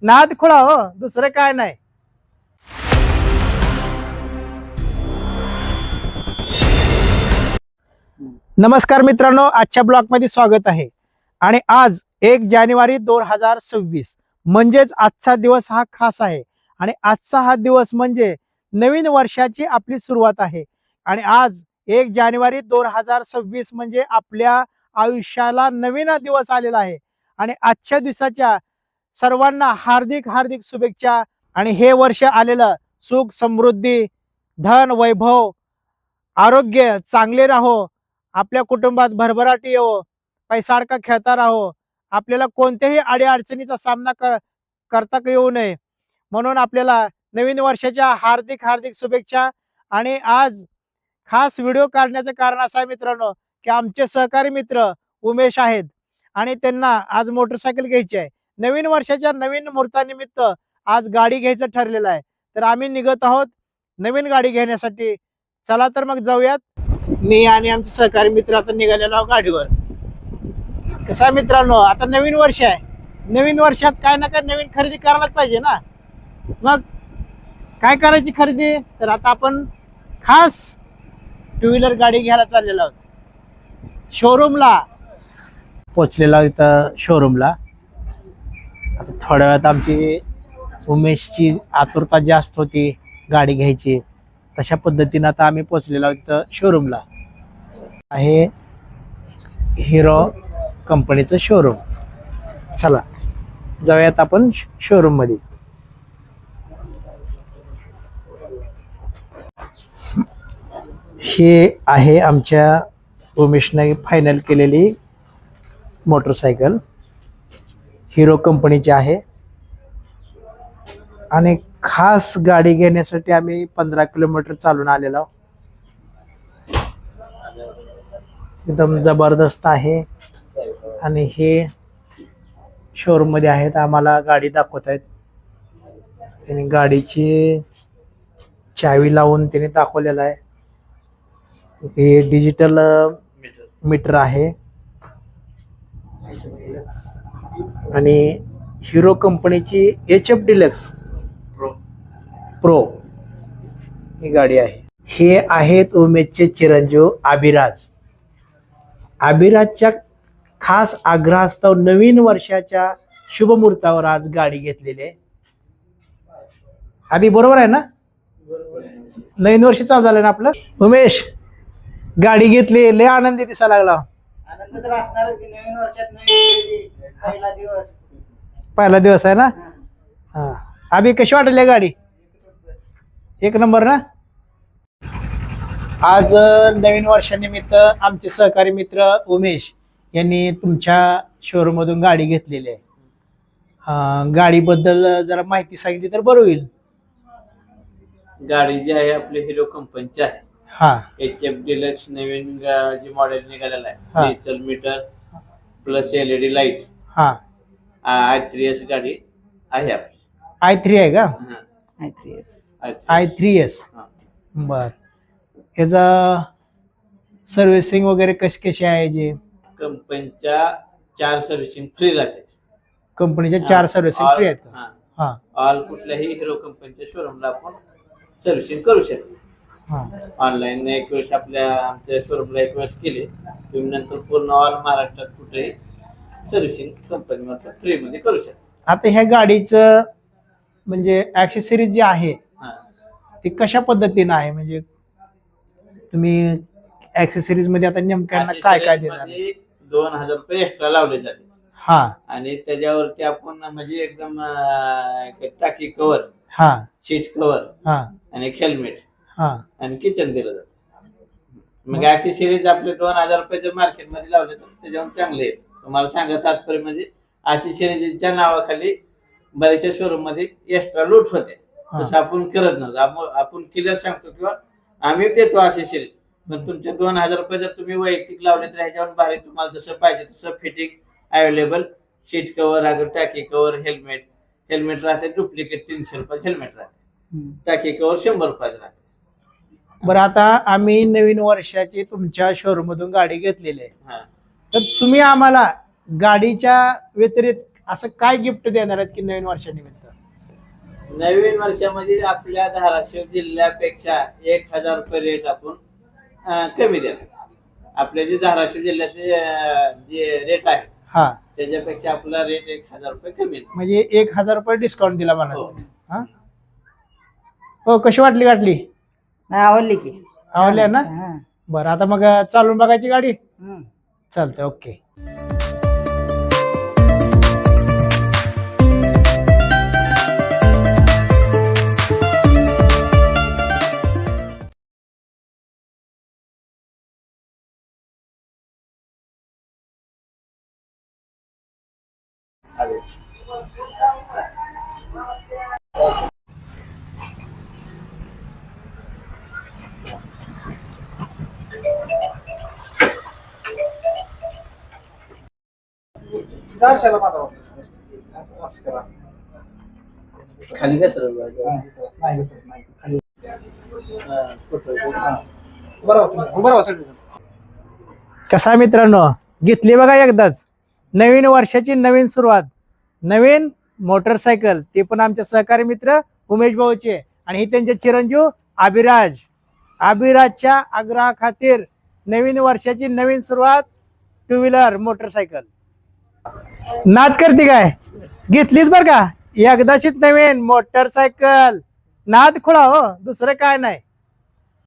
नाद खुळा हो, दुसरं काय नाही. नमस्कार मित्रांनो, आजच्या ब्लॉग मध्ये स्वागत आहे. आणि आज 1 जानेवारी 2026 म्हणजेच आजचा दिवस हा खास आहे. आणि आजचा हा दिवस म्हणजे नवीन वर्षाची आपली सुरुवात आहे. आणि आज 1 जानेवारी 2026 म्हणजे आपल्या आयुष्याला नवीन दिवस आलेला आहे. आणि आजच्या दिवसाच्या सर्वांना हार्दिक हार्दिक शुभेच्छा. आणि हे वर्ष आलेलं सुख समृद्धी धन वैभव आरोग्य चांगले राहो, आपल्या कुटुंबात भरभराटी येवो, पैसा अडका खेळता राहो, आपल्याला कोणत्याही अडीअडचणीचा सामना करता येऊ नये म्हणून आपल्याला नवीन वर्षाच्या हार्दिक हार्दिक शुभेच्छा. आणि आज खास व्हिडिओ काढण्याचं कारण असं आहे मित्रांनो, की आमचे सहकारी मित्र उमेश आहेत आणि त्यांना आज मोटरसायकल घ्यायची आहे. नवीन वर्षाच्या नवीन मुहूर्तानिमित्त आज गाडी घ्यायचं ठरलेलं आहे. तर आम्ही निघत आहोत नवीन गाडी घेण्यासाठी. चला तर मग जाऊयात. मी आणि आमचे सहकारी मित्र आता निघालेलो आहोत गाडीवर. कसं आहे मित्रांनो, आता नवीन वर्ष आहे. नवीन वर्षात काय ना काय नवीन खरेदी करायलाच पाहिजे ना. मग काय करायची खरेदी, तर आता आपण खास 2 व्हीलर गाडी घ्यायला चाललेलो आहोत शोरूमला. पोचलेलो आहोत इथं शोरूमला. आता थोड्या वेळात आमची उमेशची आतुरता जास्त होती गाडी घ्यायची. तशा पद्धतीनं आता आम्ही पोचलेलो आहोत इथं शोरूमला. आहे हिरो कंपनीचं शोरूम. चला जाऊयात आपण शोरूम मध्ये. हे आहे आमच्या उमेशने फायनल केलेली मोटरसायकल. हिरो कंपनीची आहे. आणि खास गाडी घेण्यासाठी आम्ही 15 किलोमीटर चालून आलेलो आहोत. एकदम जबरदस्त आहे. आणि हे शोरूम मध्ये आहेत, आम्हाला गाडी दाखवत आहेत. त्यांनी गाडीची चावी लावून त्यांनी दाखवलेलं आहे. हे डिजिटल मीटर आहे. आणि हिरो कंपनीची HF डिलक्स प्रो ही गाडी आहे. हे आहेत उमेशचे चिरंजीव अभिराज. अभिराजच्या खास आग्रहास्तव नवीन वर्षाच्या शुभ मुहूर्तावर आज गाडी घेतलेली आहे. अभि बरोबर आहे ना? नवीन वर्ष चालू झालं ना आपलं. उमेश गाडी घेतली, लय आनंदी दिसायला लागला. आनंद तर असणारच की, नवीन वर्षात नवीन पहिला दिवस. पहिला दिवस आहे ना. हा अभि कशी वाटली गाडी? एक नंबर ना. आज नवीन वर्षानिमित्त आमचे सहकारी मित्र उमेश यांनी तुमच्या शोरूम मधून गाडी घेतलेली आहे. गाडीबद्दल जरा माहिती सांगितली तर बरं होईल. गाडी जी आहे आपली हिरो कंपनीची आहे. हा HF डिलक्स नवीन जे मॉडेल निघालेलं हा. आहे, digital meter plus LED light. हा i3S गाडी आहे आपली. i3 आहे का? I3S. i3S. हा. बर. याचा सर्व्हिसिंग वगैरे कशी आहे? जे कंपनीच्या 4 सर्व्हिसिंग फ्री राहते. कंपनीच्या 4 सर्व्हिसिंग फ्री आहेत का? हा ऑल कुठल्याही हिरो कंपनीच्या शोरूमला आपण सर्व्हिसिंग करू शकतो. हा ऑनलाईन एक वेळेस आमच्या शोरूमला एक वेळेस केले, तुम्ही नंतर पूर्ण ऑल महाराष्ट्रात कुठेही सर्व्हिसिंग कंपनीमार्फत फ्री मध्ये करू शकता. आता ह्या गाडीचं म्हणजे ऍक्सेसरीज जी आहे हा. ती कशा पद्धतीने आहे? म्हणजे तुम्ही ऍक्सेसरीज मध्ये आता नेमक्यांना काय काय देणार? 2000 रुपये एक्स्ट्रा लावले जाते. हा आणि त्याच्यावरती आपण म्हणजे एकदम टाकी कव्हर, हा सीट कव्हर हा आणि एक हेल्मेट हा आणि किचन दिलं जातं. मग अशी सिरीज आपले 2000 रुपयाच्या मार्केटमध्ये लावले तर त्याच्यावर चांगले आहेत. तुम्हाला सांगा तात्पर्य म्हणजे अशी सिरीजच्या नावाखाली बऱ्याचशा शोरूम मध्ये एक्स्ट्रा लूट होते. तसं आपण करत नव्हतो. आपण क्लिअर सांगतो किंवा आम्ही देतो अशी सिरीज. पण तुमच्या 2000 रुपये जर तुम्ही वैयक्तिक लावले तर ह्याच्यावर भारी तुम्हाला जसं पाहिजे तसं फिटिंग अवेलेबल. सीट कव्हर, अगर टाकी कव्हर, हेल्मेट राहते डुप्लिकेट 300 रुपये हेल्मेट राहते. टाकी कव्हर 100 रुपयाचं राहते. बरं, आता आम्ही नवीन वर्षाची तुमच्या शोरूम मधून गाडी घेतलेली आहे. हा. तर तुम्ही आम्हाला गाडीच्या व्यतिरिक्त असं काय गिफ्ट देणार आहेत की नवीन वर्षानिमित्त? नवीन वर्षामध्ये आपल्या धाराशिव जिल्ह्यापेक्षा 1,000 रुपये रेट आपण कमी देणार. आपले जे धाराशिव जिल्ह्याचे जे रेट आहे हा, त्याच्यापेक्षा आपला रेट 1,000 रुपये कमी आहे. म्हणजे 1,000 रुपये डिस्काउंट दिला मला. हो. हा, हो, कशी वाटली गाठली? नाही आवडली की आवडल्या ना? हा. बरं, आता मग चालून बघायची गाडी. हम्म. चालतंय, ओके. खाली कसं कसा मित्रांनो, घेतली बघा एकदाच नवीन वर्षाची नवीन सुरुवात, नवीन मोटरसायकल, ते पण आमचे सहकारी मित्र उमेश भाऊचे आणि ही त्यांचे चिरंजीव अभिराजच्या आग्रहा खातीर नवीन वर्षाची नवीन सुरुवात, 2 व्हीलर मोटरसायकल. नाद करते काय? घेतलीच बर का एकदाशीच नवीन मोटरसायकल, नाद खुळा हो, दुसरं काय नाही.